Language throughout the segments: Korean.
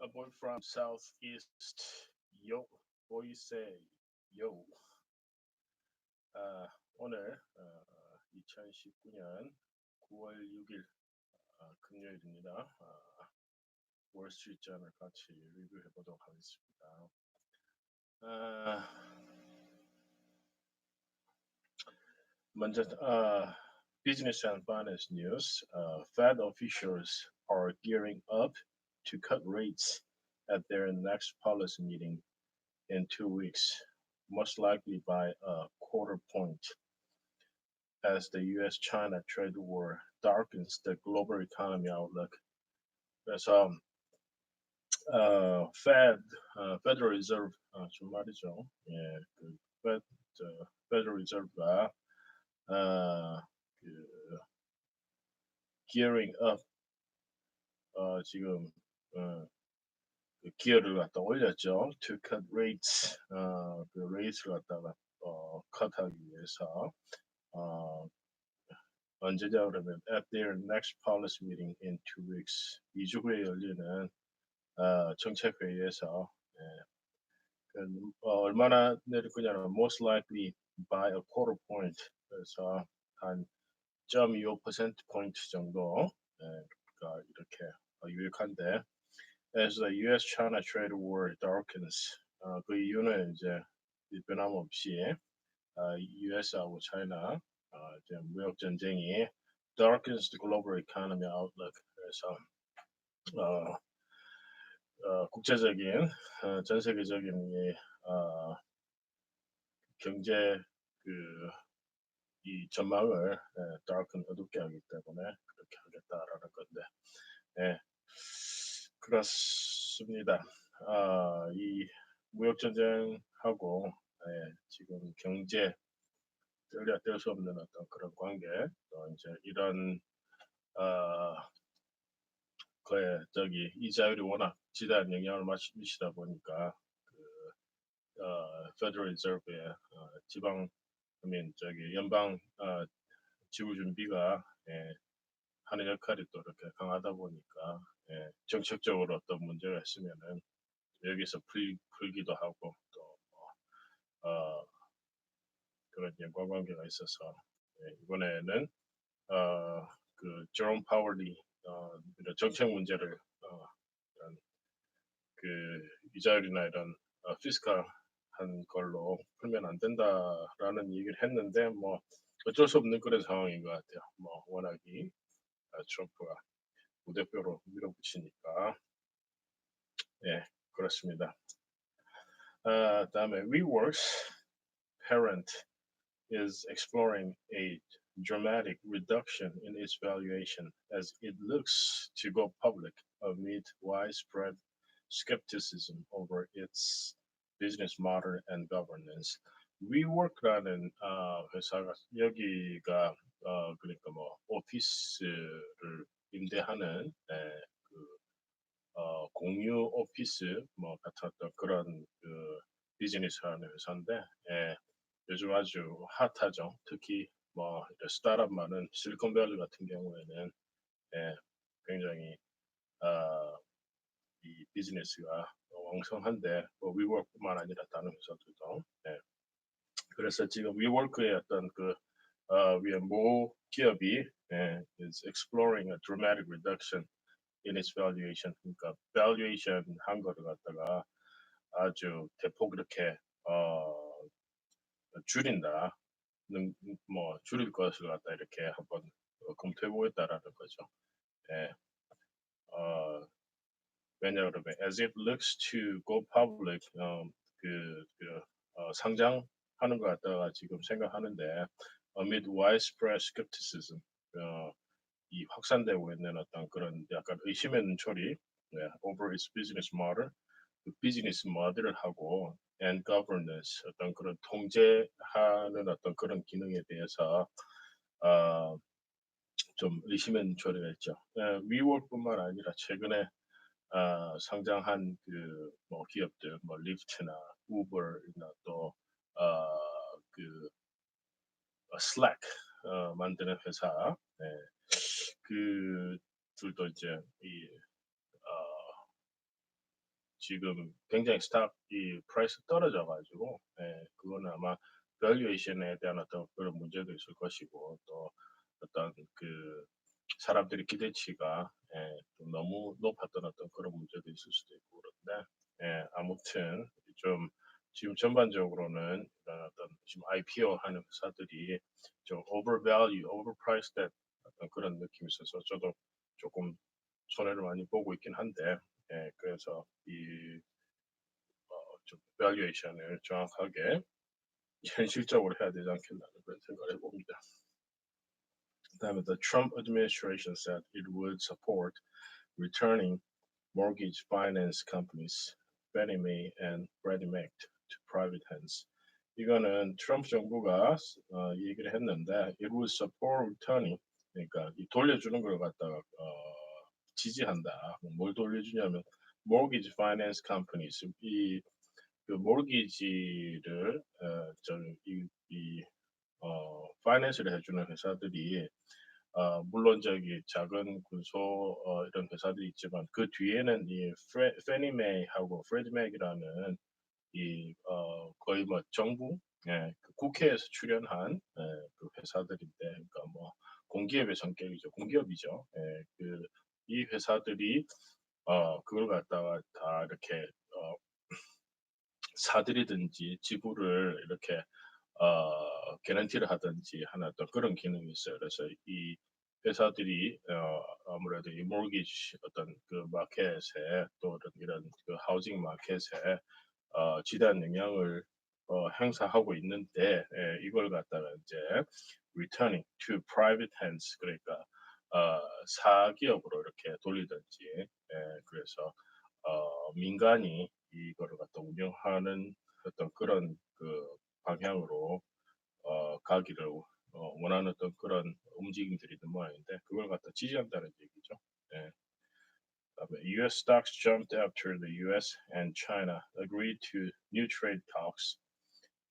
A boy from Southeast. Yo, boySEyo. 오늘 2019년 9월 6일 금요일입니다. 월스트리트저널 같이 리뷰해 보도록 하겠습니다. 먼저 business and finance news. Fed officials are gearing up to cut rates at their next policy meeting in 2 weeks, most likely by a quarter point, as the U.S.-China trade war darkens the global economy outlook. 그래서 Federal Reserve 좀 말이죠. 예, 그 Federal Reserve가 그 gearing up 지금 그 기어를 갖다 올렸죠. To cut rates, 그 레이스를 갖다가 컷하기 위해서 언제냐 그러면 at their next policy meeting in 2 weeks, 2주 후에 열리는 정책회의에서 얼마나 내릴 거냐는 most likely by a quarter point, 그래서 한 0.25% 포인트 정도 이렇게 유익한데 as the U.S.-China trade war darkens, 그 이유는 이제 변함없이 U.S.하고 China 이제 무역 전쟁이 darkens the global economy outlook. 그래서 국제적인 전 세계적인 이 경제 이 전망을 darken 어둡게 하기 때문에 그렇게 하겠다라는 건데, 그렇습니다. 이 무역 전쟁하고 지금 경제 뗄 수 없는 어떤 그런 관계, 또 이제 이런 거에 이자율이 워낙 지대한 영향을 미치다 보니까 Federal Reserve의 연방 지불 준비가 하는 역할이 또 이렇게 강하다 보니까 정책적으로 어떤 문제가 있으면은 여기서 풀기도 하고 또 그런 연관관계가 있어서 이번에는 그 제롬 파월이 정책 문제를 이런 그 이자율이나 이런 피스칼한 걸로 풀면 안 된다라는 얘기를 했는데 뭐 어쩔 수 없는 그런 상황인 것 같아요. 뭐 워낙이 트럼프가 무대표로 밀어붙이니까 그렇습니다. 다음에 WeWork's parent is exploring a dramatic reduction in its valuation as it looks to go public amid widespread skepticism over its business model and governance. WeWork라는 회사가 여기가 그러니까 뭐 오피스를 임대하는 공유 오피스 뭐 같은 어떤 그런 비즈니스하는 회사인데 요즘 아주 핫하죠. 특히 뭐 스타트업 많은 실리콘밸리 같은 경우에는 굉장히 이 비즈니스가 왕성한데 뭐 위워크뿐만 아니라 다른 회사들도 그래서 지금 위워크의 어떤 위에 모 기업이 is exploring a dramatic reduction in its valuation. 그러니까 valuation 한 거를 갖다가 아주 대폭 이렇게 줄인다. 뭐 줄일 것을 갖다 이렇게 한번 검토해 보겠다라는 거죠. 왜냐 그러면 as it looks to go public, 상장하는 것 같다가 지금 생각하는데 amid widespread skepticism, 이 확산되고 있는 어떤 그런 약간 의심의 눈초리 over its business model, 그 비즈니스 모델을 하고 and governance, 어떤 그런 통제하는 어떤 그런 기능에 대해서 좀 의심의 눈초리가 있죠. 위워크뿐만 아니라 최근에 상장한 뭐 기업들, 뭐 리프트나 우버나 또 슬랙 만드는 회사, 그들도 이제 지금 굉장히 스탁이 프라이스 떨어져가지고 그거는 아마 밸류에이션에 대한 어떤 그런 문제도 있을 것이고 또 어떤 그 사람들의 기대치가 좀 너무 높았던 어떤 그런 문제도 있을 수도 있고 그런데 아무튼 좀 지금 전반적으로는 이런 어떤 지금 IPO 하는 회사들이 좀 overpriced 어떤 그런 느낌이 있어서 저도 조금 손해를 많이 보고 있긴 한데 그래서 이 좀 밸류에이션을 정확하게 현실적으로 해야 되지 않겠나는 그런 생각을 해봅니다. 그다음에 the Trump administration said it would support returning mortgage finance companies Fannie Mae and Freddie Mac to private hands. 이거는 트럼프 정부가 얘기를 했는데 it would support returning 그러니까 이 돌려주는 걸 갖다가 지지한다. 뭘 돌려주냐면 mortgage finance companies 그 mortgage를 파이낸스를 해주는 회사들이 물론 저기 작은 군소 이런 회사들이 있지만 그 뒤에는 이 페니메이하고 프레드맥이라는 이 거의 뭐 정부 그 국회에서 출연한 그 회사들인데 그러니까 뭐 공기업의 성격이죠. 공기업이죠. 그 이 회사들이 그걸 갖다가 다 이렇게 사들이든지 지불을 이렇게 개런티를 하든지 하는 어떤 그런 기능이 있어요. 그래서 이 회사들이 아무래도 이 mortgage 어떤 그 마켓에 또 이런 그 하우징 마켓에 지대한 영향을 행사하고 있는데 이걸 갖다가 이제 returning to private hands 그러니까 사기업으로 이렇게 돌리든지 그래서 민간이 이거를 갖다 운영하는 어떤 그런 그 방향으로 가기를 원하는 어떤 그런 움직임들이 있는 모양인데 그걸 갖다 지지한다는 얘기죠. 예. 그다음에 U.S. stocks jumped after the U.S. and China agreed to new trade talks,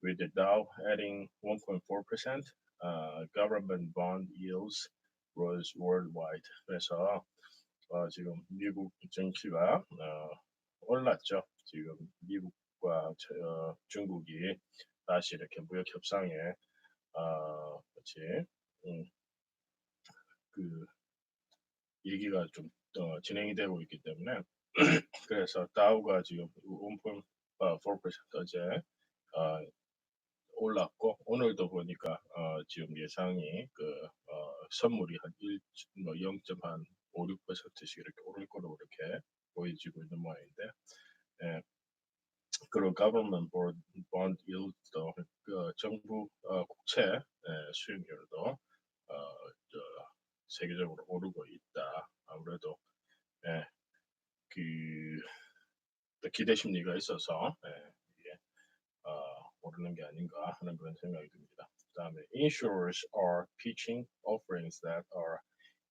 with the Dow adding 1.4%. Government bond yields rose worldwide. 그래서 지금 미국 증시가 올랐죠. 지금 미국과 중국이 다시 이렇게 무역 협상에 같이 그 얘기가 좀 진행이 되고 있기 때문에 그래서 다우가 지금 1.4% 어제 올랐고 오늘도 보니까 지금 예상이 그 선물이 한 0.56%씩 이렇게 오를 거로 이렇게 보여지고 있는 모양인데 그리고 government bond yield도 그 정부 국채 수익률도 세계적으로 오르고 있다. 아무래도 그 기대 심리가 있어서 이게 오르는 게 아닌가 하는 그런 생각이 듭니다. 그다음에 insurers are pitching offerings that are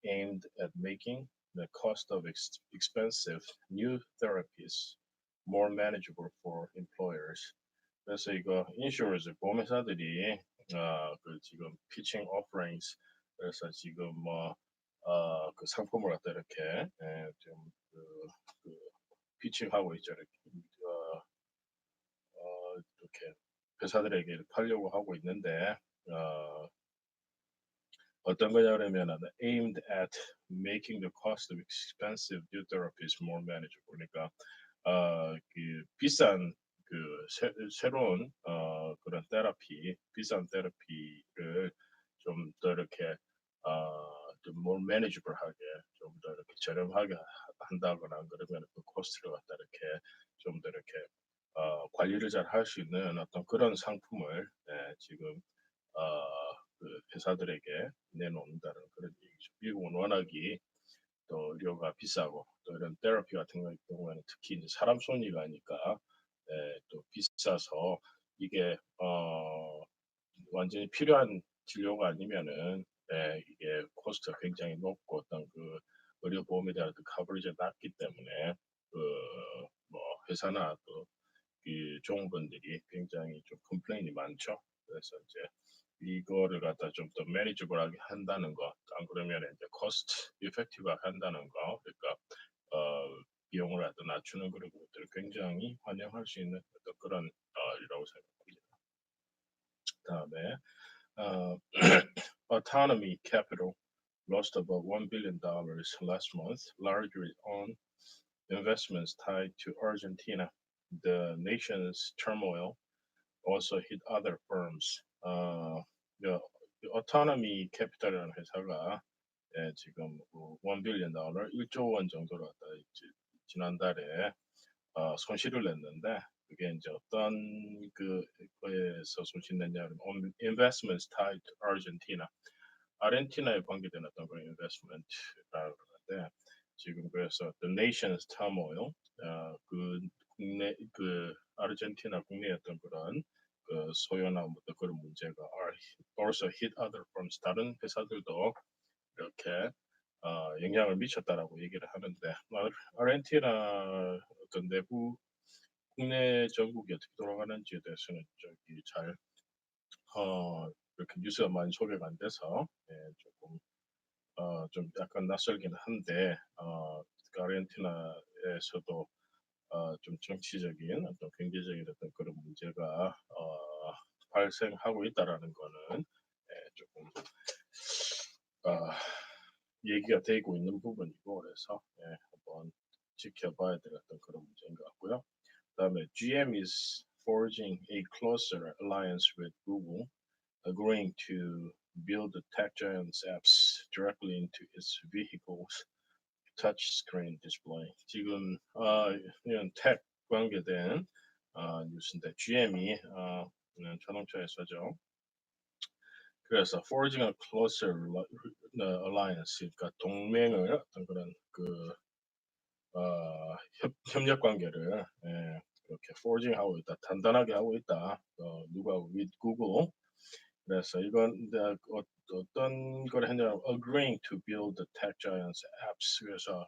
aimed at making the cost of expensive new therapies more manageable for employers. 그래서 이거 insurers 보험회사들이 그 지금 pitching offerings 그래서 지금 그 상품을 갖다 이렇게 그 피칭하고 있죠. 이렇게 회사들에게 팔려고 하고 있는데 어떤 거냐 그러면 aimed at making the cost of expensive new therapies more manageable. 그러니까 그 비싼 그 새로운 그런 테라피, 비싼 테라피를 좀 더 이렇게 좀 more manageable하게 좀 더 이렇게 저렴하게 한다거나 그러면 그 코스트를 갖다 이렇게 좀 더 이렇게 관리를 잘 할 수 있는 어떤 그런 상품을 지금 그 회사들에게 내놓는다는 그런 얘기죠. 미국은 워낙이 또 의료가 비싸고 또 이런 테라피 같은 경우에는 특히 이제 사람 손이 가니까 또 비싸서 이게 완전히 필요한 진료가 아니면은 이게 코스트가 굉장히 높고 어떤 그 의료 보험에 대한 그 커버리지가 낮기 때문에 그 뭐 회사나 또 그 종업원들이 굉장히 좀 컴플레인이 많죠. 그래서 이제 이거를 갖다 좀 더 매니저블하게 한다는 거, 안 그러면 이제 코스트 이펙티브하게 한다는 거, 그러니까 비용을 갖다 낮추는 그런 것들을 굉장히 환영할 수 있는 어떤 그런 일이라고 생각합니다. 다음에 autonomy capital lost about $1 billion last month, largely on investments tied to Argentina. The nation's turmoil also hit other firms. The autonomy capital이라는 회사가 지금 $1 billion, 1조 원 정도로 지난달에 손실을 냈는데 그게 이제 어떤 거에서 손실 냈냐면 investments tied to Argentina. 아르헨티나에 관계된 어떤 그런 investment라고 그러는데 지금 그래서 the nation's turmoil 국내 아르헨티나 국내 어떤 그런 소요나 어떤 그런 문제가 also hit other firms 다른 회사들도 이렇게 영향을 미쳤다라고 얘기를 하는데 아르헨티나 어떤 내부 국내 정국이 어떻게 돌아가는지에 대해서는 잘 이렇게 뉴스가 많이 소개가 안 돼서 조금 좀 약간 낯설기는 한데 아르헨티나에서도 좀 정치적인 어떤 경제적인 어떤 그런 문제가 발생하고 있다라는 거는 조금 얘기가 되고 있는 부분이고 그래서 한번 지켜봐야 될 어떤 그런 문제인 것 같고요. 그다음에 GM is forging a closer alliance with Google, agreeing to build the tech giant's apps directly into its vehicles touchscreen display. 지금 이런 텍 관계된 뉴스인데 GM이 자동차 회사죠. 그래서 forging a closer alliance, 그러니까 동맹을 어떤 그런 협력 관계를 이렇게 forging하고 있다, 단단하게 하고 있다. 누구하고 with Google. 그래서 이건 어떤 걸 했냐면 agreeing to build the tech giants apps. 그래서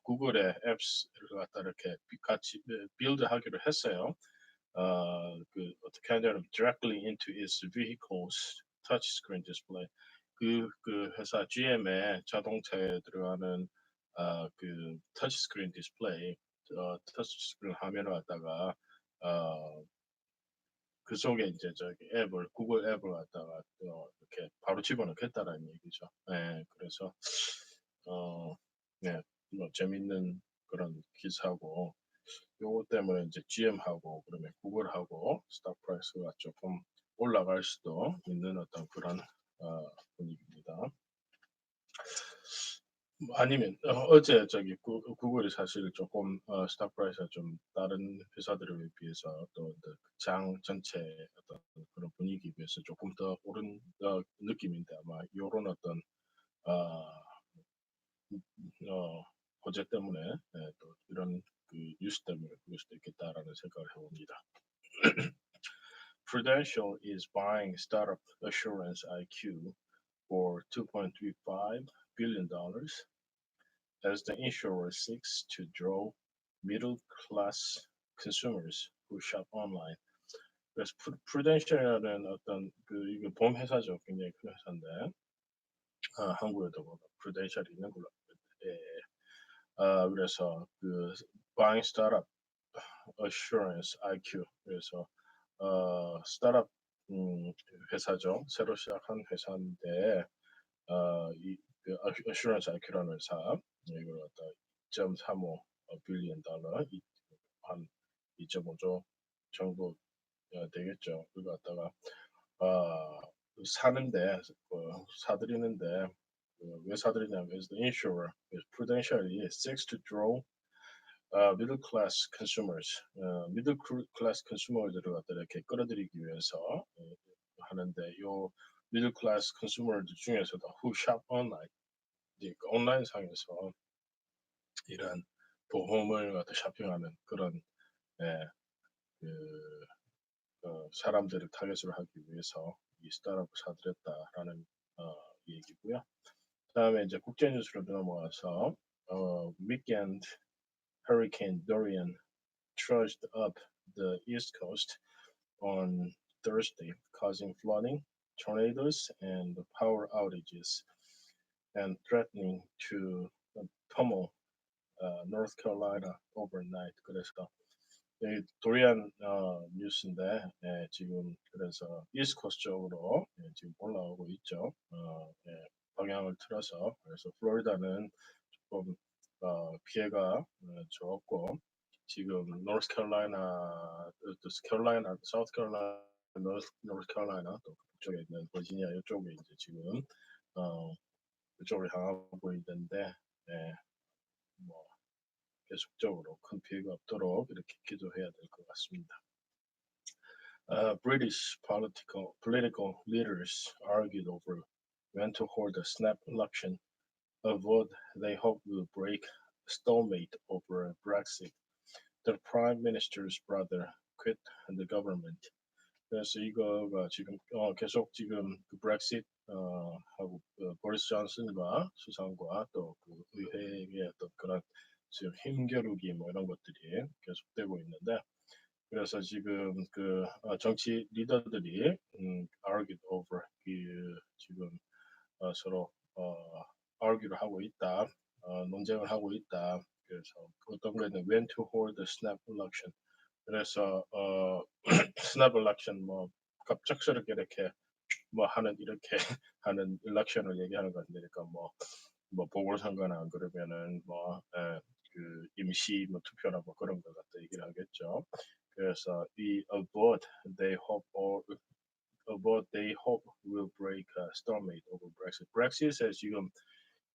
구글의 앱스를 갖다 이렇게 같이 빌드하기로 했어요. 어떻게 하냐면 directly into its vehicles touchscreen display. 그 회사 GM의 자동차에 들어가는 터치스크린 디스플레이, 터치스크린 화면을 갖다가 그 속에 이제 구글 앱을 갖다가 이렇게 바로 집어넣겠다라는 얘기죠. 그래서 뭐 재밌는 그런 기사고 요거 때문에 이제 GM하고 그러면 구글하고 스톡 프라이스가 조금 올라갈 수도 있는 어떤 그런 분위기입니다. 아니면 어제 구글이 사실 조금 스톡 프라이스가 좀 다른 회사들에 비해서 또 장 전체 어떤 그런 분위기에 비해서 조금 더 오른 느낌인데 아마 이런 어떤 호재 때문에 또 이런 뉴스 때문에 그럴 수도 있겠다라는 생각을 해봅니다. Prudential is buying startup Assurance IQ for $2.35 billion as the insurer seeks to draw middle-class consumers who shop online. 그래서 프루덴셜이라는 어떤 이거 보험 회사죠. 굉장히 큰 회사인데 한국에도 보면 프루덴셜이 있는 걸로 알고 있는데 그래서 buying startup assurance IQ. 그래서 스타트업 회사죠. 새로 시작한 회사인데 assurance IQ라는 회사 이걸 갖다 2.35 빌리언 달러 한 2.5조 정도 되겠죠. 그거 갖다가 사는데 사들이는데 왜 사들이냐면 as the insurer, prudentially seeks to draw middle class consumers, middle class consumer들을 갖다 이렇게 끌어들이기 위해서 하는데 요 middle class consumer들 중에서도 who shop online, 온라인 상에서 이런 보험을 갖다 쇼핑하는 그런 사람들을 타겟으로 하기 위해서 이 스타트업을 사들였다라는 얘기고요. 그다음에 이제 국제 뉴스로 넘어가서 weekend Hurricane Dorian trudged up the East Coast on Thursday, causing flooding, tornadoes, and power outages, and threatening to pummel North Carolina overnight. 그래서 도리안 뉴스인데 지금 그래서 이스트코스트 쪽으로 지금 올라오고 있죠. 방향을 틀어서 그래서 플로리다는 조금 피해가 적었고 지금 노스캐롤라이나, 사우스캐롤라이나, 노스캐롤라이나 또 그쪽에 있는 버지니아 이쪽에 이제 지금 그쪽으로 향하고 있는데 뭐 계속적으로 큰 피해가 없도록 이렇게 기도해야 될 것 같습니다. British political leaders argued over when to hold a snap election, a vote they hope will break stalemate over Brexit. The Prime Minister's brother quit the government. 그래서 이거가 지금 계속 지금 그 브렉시트 하고 보리스 존슨과 수상과 또 그 의회의 어떤 그런 지금 힘겨루기 뭐 이런 것들이 계속되고 있는데 그래서 지금 그 정치 리더들이 argued over 그 지금 서로 argue를 하고 있다, 논쟁을 하고 있다. 그래서 어떤 거는 when to hold the snap election. 그래서 snap election 뭐 갑작스럽게 이렇게 뭐 하는 이렇게 하는 일렉션을 얘기하는 건데 그러니까 뭐 보궐선거나 그러면은 그 임시 뭐 투표나 뭐 그런 거 갖다 얘기를 하겠죠. 그래서 이 a vote they hope will break stalemate over Brexit. Brexit에 지금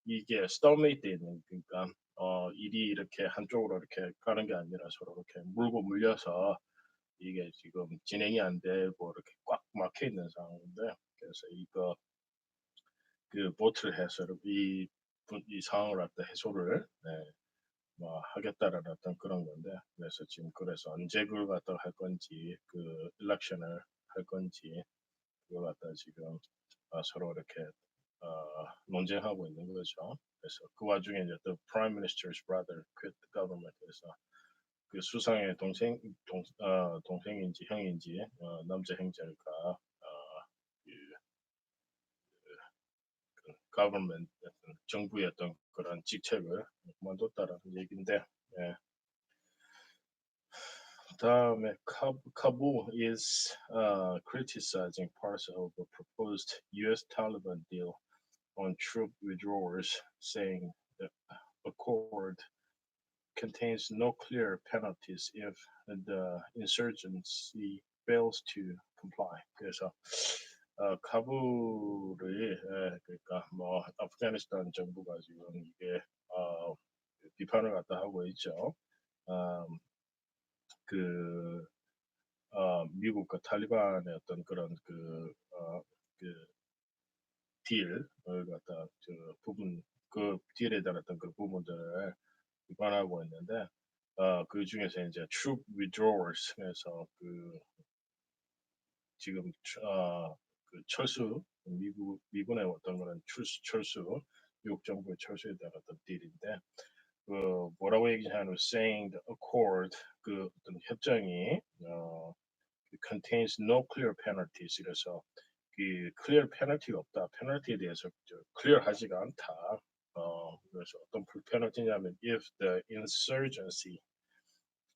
이게 stalemate 있는 그러니까 일이 이렇게 한쪽으로 이렇게 가는 게 아니라 서로 이렇게 물고 물려서 이게 지금 진행이 안 되고 이렇게 꽉 막혀 있는 상황인데 그래서 이거 그 보트를 해서 이 상황을 갖다 해소를 뭐 하겠다라는 어떤 그런 건데 그래서 지금 그래서 언제 그걸 갖다 할 건지 그 일렉션을 할 건지 그걸 갖다 지금 서로 이렇게 논쟁하고 있는 거죠. 그래서 그 와중에 이제 the Prime Minister's brother quit the government. 그래서 그 수상의 동생인지 형인지 남자 형제가 그 government 정부의 어떤 그런 직책을 그만뒀다라는 얘기인데 다음에 Kabul is criticizing parts of a proposed U.S. Taliban deal on troop withdrawals, saying the accord contains no clear penalties if the insurgency fails to comply. 그래서 카불이 그러니까 뭐 아프가니스탄 정부가 지금 이게 비판을 갖다 하고 있죠. 그 미국과 탈리반의 어떤 그런 그 딜을 갖다 그 딜에 대한 어떤 그 부분들을 비판하고 있는데 그 중에서 이제 troop withdrawals 그래서 그 지금 그 철수 미군의 어떤 그런 철수 미국 정부의 철수에 대한 어떤 딜인데 그 뭐라고 얘기하냐면 saying the accord 그 어떤 협정이 contains no clear penalties 그래서 그 clear penalty가 없다. 페널티에 대해서 clear하지가 않다. 그래서 어떤 페널티냐면 if the insurgency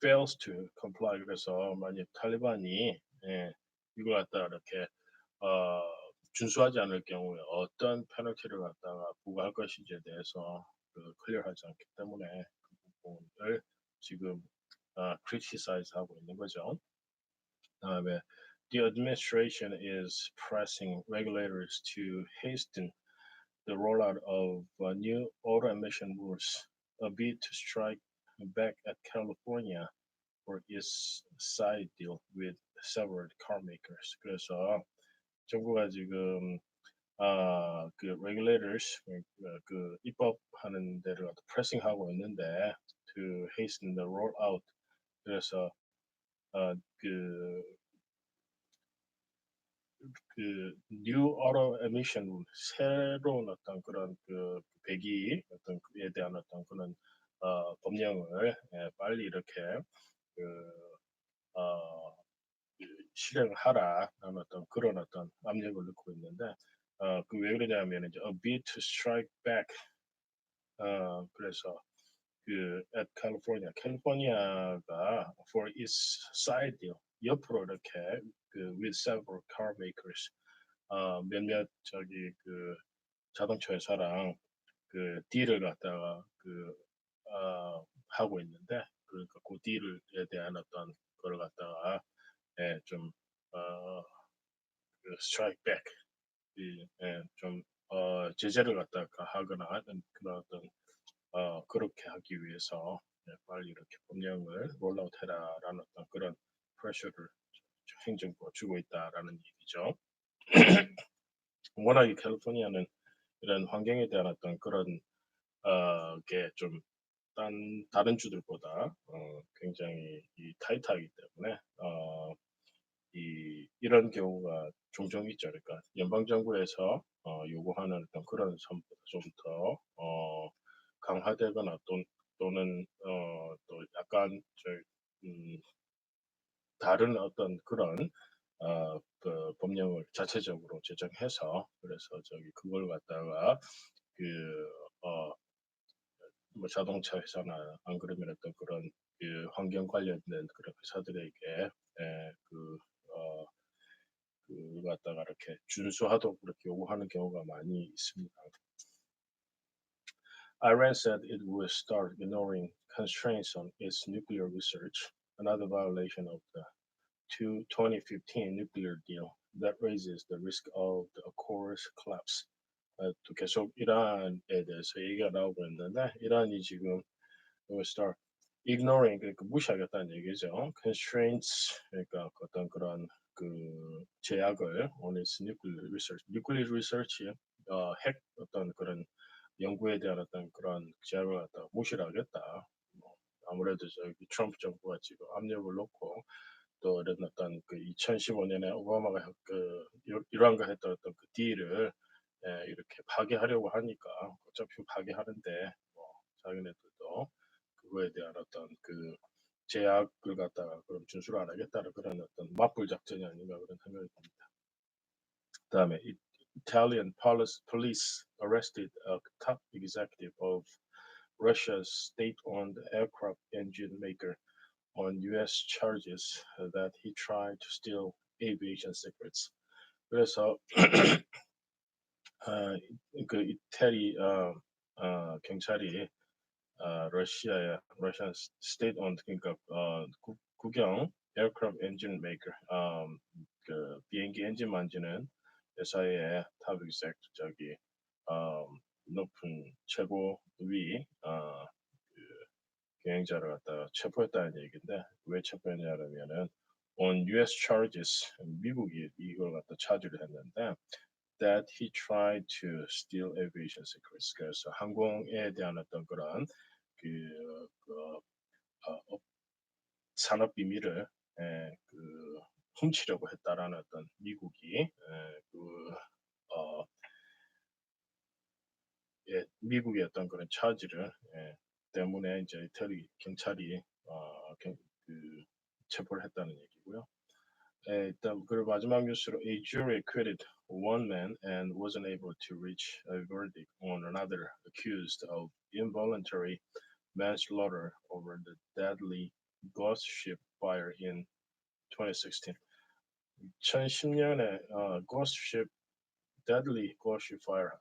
fails to comply 그래서 만약 탈리반이 이걸 갖다가 이렇게 준수하지 않을 경우에 어떤 페널티를 갖다가 부과할 것인지에 대해서 클리어하지 않기 때문에 그 부분을 지금 criticize 하고 있는 거죠. 다음에 the administration is pressing regulators to hasten the rollout of new auto emission rules, a bid to strike back at California for its side deal with several car makers. 그래서 정부가 지금 그 regulators 그 입법하는 데를 pressing하고 있는데 to hasten the rollout. 그래서 그 new auto emission 새로운 어떤 그런 그 배기 어떤 그에 대한 어떤 그런 법령을 빨리 이렇게 실행하라는 어떤 그런 어떤 압력을 넣고 있는데 그 왜 그러냐면 이제 a bid to strike back 그래서 at 캘리포니아가 for its side deal 옆으로 이렇게 with several car makers 몇몇 자동차 회사랑 딜을 갖다가 하고 있는데 그러니까 그 딜에 대한 어떤 거를 갖다가 좀 strike back 좀 제재를 갖다가 하거나 하는 그런 어떤 그렇게 하기 위해서 빨리 이렇게 법령을 롤아웃해라라는 어떤 그런 프레셔를 행정부가 주고 있다라는 얘기죠. 워낙에 캘리포니아는 이런 환경에 대한 어떤 그런 게 좀 다른 주들보다 굉장히 타이트하기 때문에 이런 경우가 종종 있죠. 그러니까 연방 정부에서 요구하는 어떤 그런 선보다 좀 더 강화되거나 또는 또 약간 다른 어떤 그런 법령을 자체적으로 제정해서 그래서 그걸 갖다가 뭐 자동차 회사나 안 그러면 어떤 그런 환경 관련된 그런 회사들에게 그걸 갖다가 이렇게 준수하도록 그렇게 요구하는 경우가 많이 있습니다. Iran said it will start ignoring constraints on its nuclear research, another violation of the 2015 nuclear deal that raises the risk of the Accord's collapse. 또 계속 이란에 대해서 얘기가 나오고 있는데 이란이 지금 will start ignoring 그러니까 무시하겠다는 얘기죠. constraints 그러니까 어떤 그런 제약을 on its nuclear research 핵 어떤 그런 연구에 대한 어떤 그런 제약을 갖다가 무시를 하겠다. 아무래도 트럼프 정부가 지금 압력을 놓고 또 이런 어떤 2015년에 오바마가 이란과 했던 어떤 딜을 이렇게 파괴하려고 하니까 어차피 파괴하는데 자기네들도 그거에 대한 어떤 제약을 갖다가 그럼 준수를 안 하겠다는 그런 어떤 맞불 작전이 아닌가 그런 생각이 듭니다. 그다음에 Italian police arrested a top executive of Russia's state-owned aircraft engine maker on U.S. charges that he tried to steal aviation secrets. 그래서 이태리 경찰이 러시안 state-owned 그러니까 국영 aircraft engine maker 비행기 엔진 만지는 회사의 탑 exec 높은 최고위 경영자를 갖다 체포했다는 얘기인데 왜 체포했냐면은 on U.S. charges 미국이 이걸 갖다 차지를 했는데 that he tried to steal aviation secrets. 그래서 항공에 대한 어떤 그런 산업 비밀을 훔치려고 했다라는 어떤 미국이 미국의 어떤 그런 차지를 때문에 이제 이태리 경찰이 체포를 했다는 얘기고요. 일단 그리고 마지막 뉴스로 a jury acquitted one man and wasn't able to reach a verdict on another accused of involuntary manslaughter over the deadly ghost ship fire in 2016. 2010년에 ghost ship deadly ghost ship fire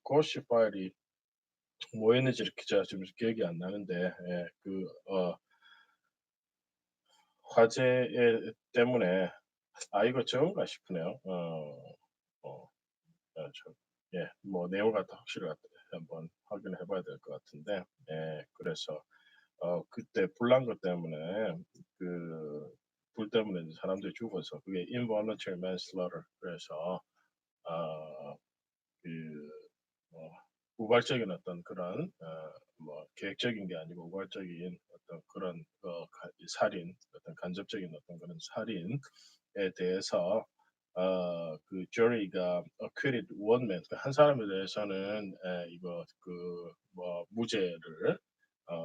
ghost ship fire이 뭐였는지 이렇게 제가 지금 기억이 안 나는데 화재 때문에 이거 저건가 싶으네요. 뭐 내용 같아 확실히 한번 확인해 봐야 될 것 같은데, 그래서 그때 불난 것 때문에 불 때문에 사람들이 죽어서 그게 involuntary manslaughter 그래서 우발적인 어떤 그런 계획적인 게 아니고 우발적인 어떤 그런 살인 어떤 간접적인 어떤 그런 살인에 대해서 jury가 acquitted one man 한 사람에 대해서는 이거 무죄를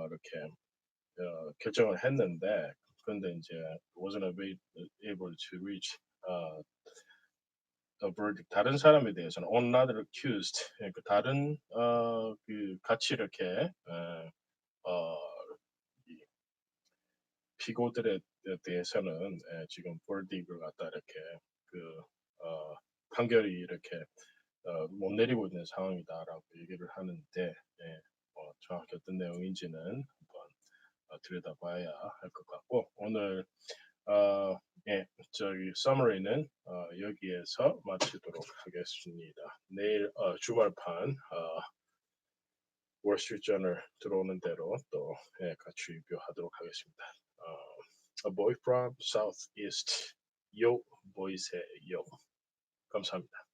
이렇게 결정을 했는데 그런데 이제 wasn't able to reach a verdict 다른 사람에 대해서는 on another accused 그러니까 다른 같이 이렇게 피고들에 대해서는 지금 볼딕을 갖다 이렇게 그 판결이 이렇게 못 내리고 있는 상황이다라고 얘기를 하는데 정확히 어떤 내용인지는 한번 들여다봐야 할 것 같고 오늘 저기 summary는 여기에서 마치도록 하겠습니다. 내일 주말판 월스트리트저널 들어오는 대로 또 같이 리뷰하도록 하겠습니다. A boy from southeast, yo boySEyo. 감사합니다.